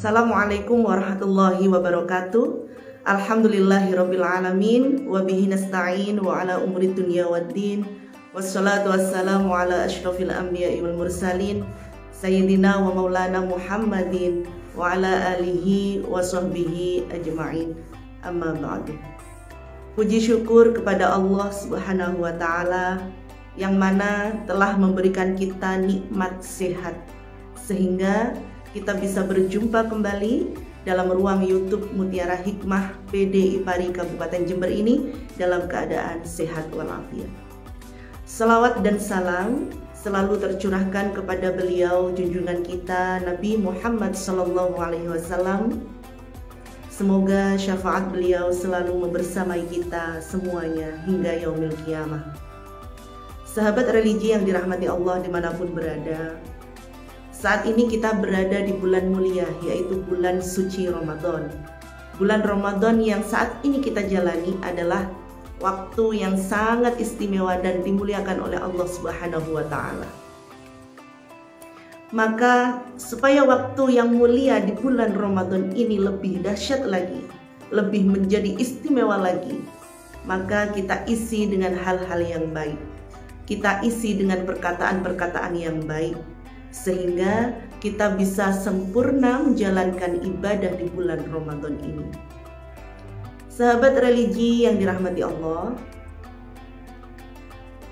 Assalamualaikum warahmatullahi wabarakatuh. Alhamdulillahirabbil alamin wa bihi nasta'in wa ala umuri dunya waddin. Wassalatu wassalamu ala asyrafil anbiya'i wal mursalin sayyidina wa maulana Muhammadin wa ala alihi wa sahbihi ajma'in. Amma ba'du. Puji syukur kepada Allah Subhanahu wa taala yang mana telah memberikan kita nikmat sehat sehingga kita bisa berjumpa kembali dalam ruang YouTube Mutiara Hikmah PD Ipari Kabupaten Jember ini dalam keadaan sehat walafiat. Salawat dan salam selalu tercurahkan kepada beliau junjungan kita Nabi Muhammad SAW. Semoga syafaat beliau selalu membersamai kita semuanya hingga yaumil qiyamah. Sahabat religi yang dirahmati Allah dimanapun berada, saat ini kita berada di bulan mulia, yaitu bulan suci Ramadan. Bulan Ramadan yang saat ini kita jalani adalah waktu yang sangat istimewa dan dimuliakan oleh Allah Subhanahu wa taala. Maka supaya waktu yang mulia di bulan Ramadan ini lebih dahsyat lagi, lebih menjadi istimewa lagi, maka kita isi dengan hal-hal yang baik. Kita isi dengan perkataan-perkataan yang baik, sehingga kita bisa sempurna menjalankan ibadah di bulan Ramadan ini. Sahabat religi yang dirahmati Allah,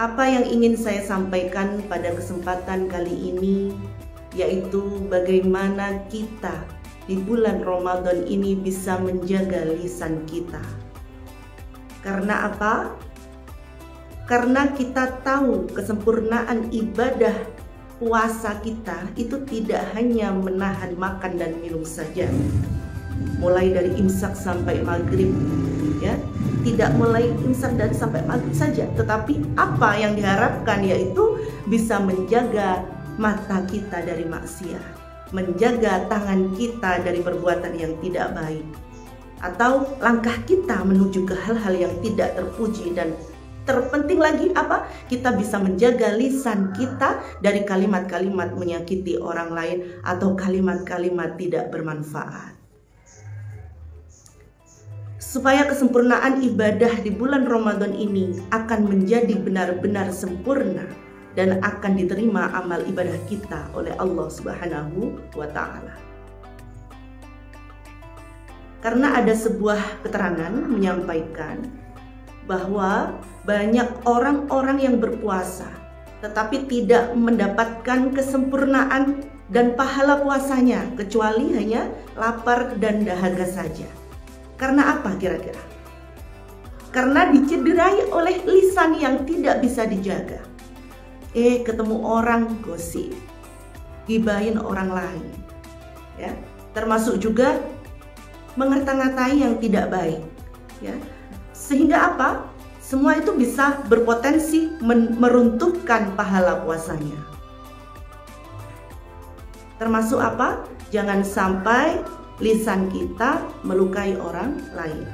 apa yang ingin saya sampaikan pada kesempatan kali ini yaitu bagaimana kita di bulan Ramadan ini bisa menjaga lisan kita. Karena apa? Karena kita tahu kesempurnaan ibadah puasa kita itu tidak hanya menahan makan dan minum saja, mulai dari imsak sampai maghrib, ya, tidak mulai imsak dan sampai maghrib saja, tetapi apa yang diharapkan yaitu bisa menjaga mata kita dari maksiat, menjaga tangan kita dari perbuatan yang tidak baik, atau langkah kita menuju ke hal-hal yang tidak terpuji, dan terpenting lagi apa? Kita bisa menjaga lisan kita dari kalimat-kalimat menyakiti orang lain atau kalimat-kalimat tidak bermanfaat. Supaya kesempurnaan ibadah di bulan Ramadan ini akan menjadi benar-benar sempurna dan akan diterima amal ibadah kita oleh Allah Subhanahu wa taala. Karena ada sebuah keterangan menyampaikan bahwa banyak orang-orang yang berpuasa tetapi tidak mendapatkan kesempurnaan dan pahala puasanya kecuali hanya lapar dan dahaga saja. Karena apa kira-kira? Karena dicederai oleh lisan yang tidak bisa dijaga. Ketemu orang gosip, gibahin orang lain, ya, termasuk juga mengerta-ngatai yang tidak baik, ya. Sehingga apa? Semua itu bisa berpotensi meruntuhkan pahala puasanya. Termasuk apa? Jangan sampai lisan kita melukai orang lain.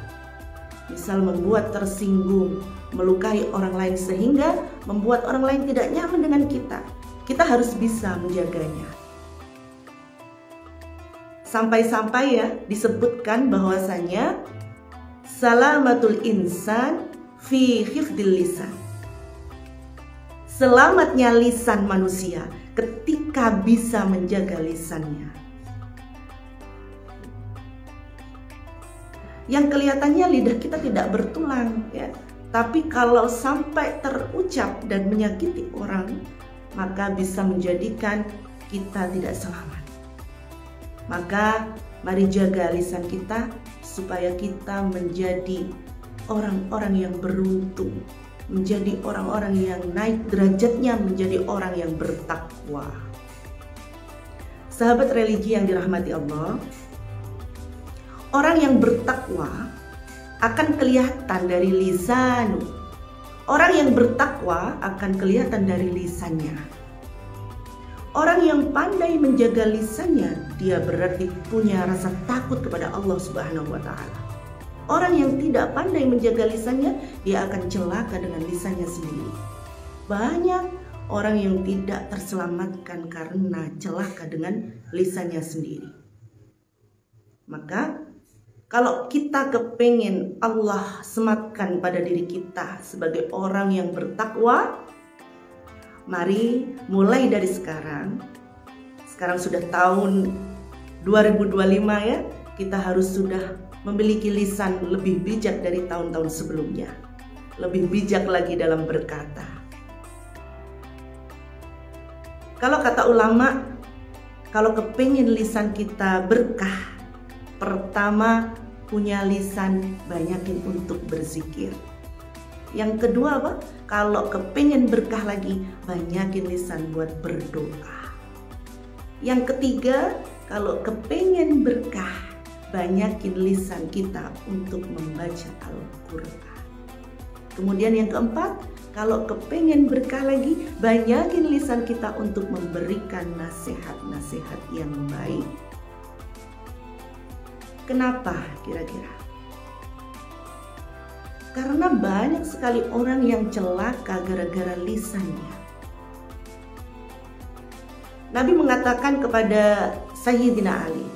Misal membuat tersinggung, melukai orang lain sehingga membuat orang lain tidak nyaman dengan kita. Kita harus bisa menjaganya. Sampai-sampai ya disebutkan bahwasanya salamatul insan fi hifdil lisan. Selamatnya lisan manusia ketika bisa menjaga lisannya. Yang kelihatannya lidah kita tidak bertulang, ya, tapi kalau sampai terucap dan menyakiti orang, maka bisa menjadikan kita tidak selamat. Maka mari jaga lisan kita supaya kita menjadi orang-orang yang beruntung, menjadi orang-orang yang naik derajatnya menjadi orang yang bertakwa. Sahabat religi yang dirahmati Allah, orang yang bertakwa akan kelihatan dari lisan. Orang yang bertakwa akan kelihatan dari lisannya. Orang yang pandai menjaga lisannya, dia berarti punya rasa takut kepada Allah Subhanahu wa taala. Orang yang tidak pandai menjaga lisannya, dia akan celaka dengan lisannya sendiri. Banyak orang yang tidak terselamatkan karena celaka dengan lisannya sendiri. Maka kalau kita kepengen Allah sematkan pada diri kita sebagai orang yang bertakwa, mari mulai dari sekarang. Sekarang sudah tahun 2025 ya, kita harus sudah memiliki lisan lebih bijak dari tahun-tahun sebelumnya. Lebih bijak lagi dalam berkata. Kalau kata ulama, kalau kepengen lisan kita berkah, pertama, punya lisan banyakin untuk berzikir. Yang kedua apa? Kalau kepengen berkah lagi, banyakin lisan buat berdoa. Yang ketiga, kalau kepengen berkah, banyakin lisan kita untuk membaca Al-Quran. Kemudian yang keempat, kalau kepengen berkah lagi, banyakin lisan kita untuk memberikan nasihat-nasihat yang baik. Kenapa kira-kira? Karena banyak sekali orang yang celaka gara-gara lisannya. Nabi mengatakan kepada Sayyidina Ali,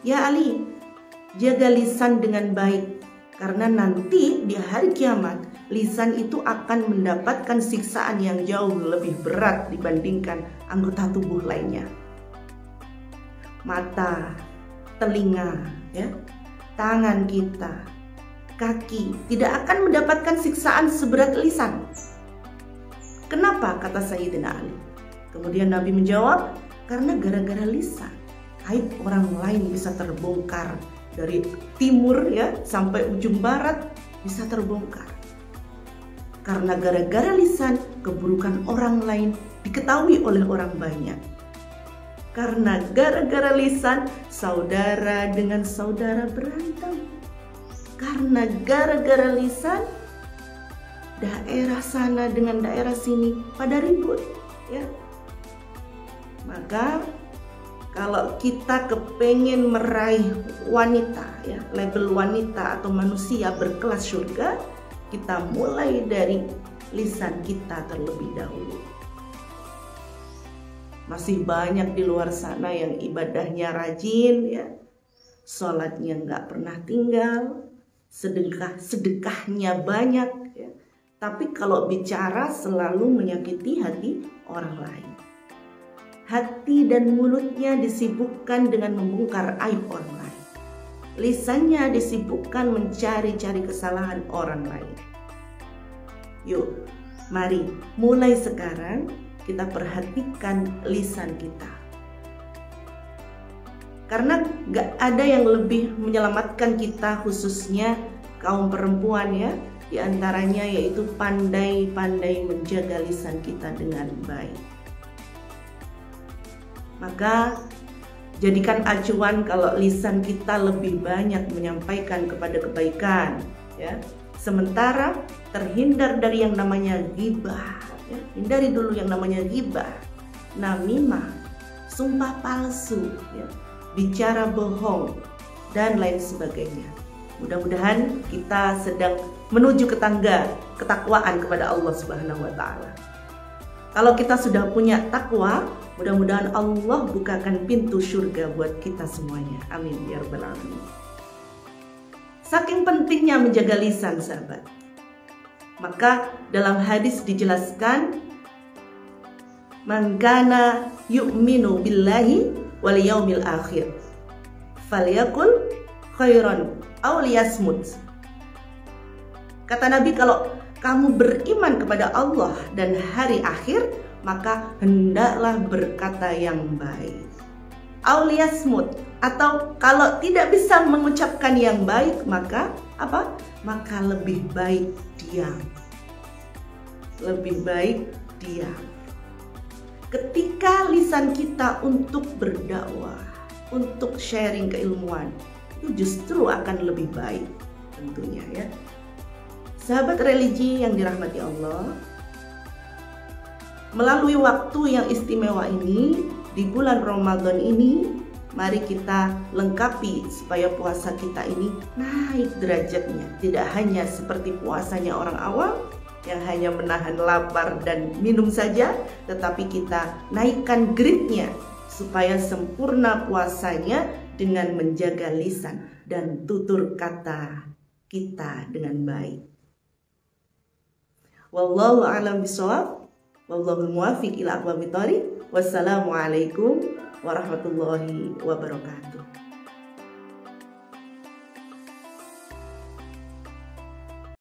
"Ya Ali, jaga lisan dengan baik, karena nanti di hari kiamat lisan itu akan mendapatkan siksaan yang jauh lebih berat dibandingkan anggota tubuh lainnya. Mata, telinga, ya, tangan kita, kaki tidak akan mendapatkan siksaan seberat lisan." Kenapa? Kata Sayyidina Ali. Kemudian Nabi menjawab, karena gara-gara lisan aib orang lain bisa terbongkar, dari timur ya sampai ujung barat bisa terbongkar. Karena gara-gara lisan keburukan orang lain diketahui oleh orang banyak. Karena gara-gara lisan saudara dengan saudara berantem. Karena gara-gara lisan daerah sana dengan daerah sini pada ribut, ya. Maka kalau kita kepengen meraih wanita, ya, label wanita atau manusia berkelas surga, kita mulai dari lisan kita terlebih dahulu. Masih banyak di luar sana yang ibadahnya rajin, ya, sholatnya nggak pernah tinggal, sedekahnya banyak, ya. Tapi kalau bicara selalu menyakiti hati orang lain. Hati dan mulutnya disibukkan dengan membongkar aib orang lain. Lisannya disibukkan mencari-cari kesalahan orang lain. Yuk, mari mulai sekarang kita perhatikan lisan kita. Karena gak ada yang lebih menyelamatkan kita, khususnya kaum perempuan, ya. Di antaranya yaitu pandai-pandai menjaga lisan kita dengan baik. Maka jadikan acuan kalau lisan kita lebih banyak menyampaikan kepada kebaikan, ya. Sementara terhindar dari yang namanya ghibah, ya. Hindari dulu yang namanya ghibah, namimah, sumpah palsu, ya, bicara bohong dan lain sebagainya. Mudah-mudahan kita sedang menuju ke tangga ketakwaan kepada Allah Subhanahu wa taala. Kalau kita sudah punya takwa, mudah-mudahan Allah bukakan pintu surga buat kita semuanya. Amin ya rabbal alamin. Saking pentingnya menjaga lisan, sahabat. Maka dalam hadis dijelaskan, "Man kana yu'minu billahi wal yaumil akhir, falyakul khairan aw liyasmut." Kata Nabi, kalau kamu beriman kepada Allah dan hari akhir, maka hendaklah berkata yang baik. Auliyasmut, atau kalau tidak bisa mengucapkan yang baik, maka apa? Maka lebih baik diam. Lebih baik diam. Ketika lisan kita untuk berdakwah, untuk sharing keilmuan, itu justru akan lebih baik tentunya, ya. Sahabat religi yang dirahmati Allah, melalui waktu yang istimewa ini, di bulan Ramadan ini, mari kita lengkapi supaya puasa kita ini naik derajatnya. Tidak hanya seperti puasanya orang awam yang hanya menahan lapar dan minum saja, tetapi kita naikkan grade-nya supaya sempurna puasanya dengan menjaga lisan dan tutur kata kita dengan baik. Wallahu a'lam bishawab. Wallahul muwaffiq ila aqwamit thoriq. Wassalamualaikum warahmatullahi wabarakatuh.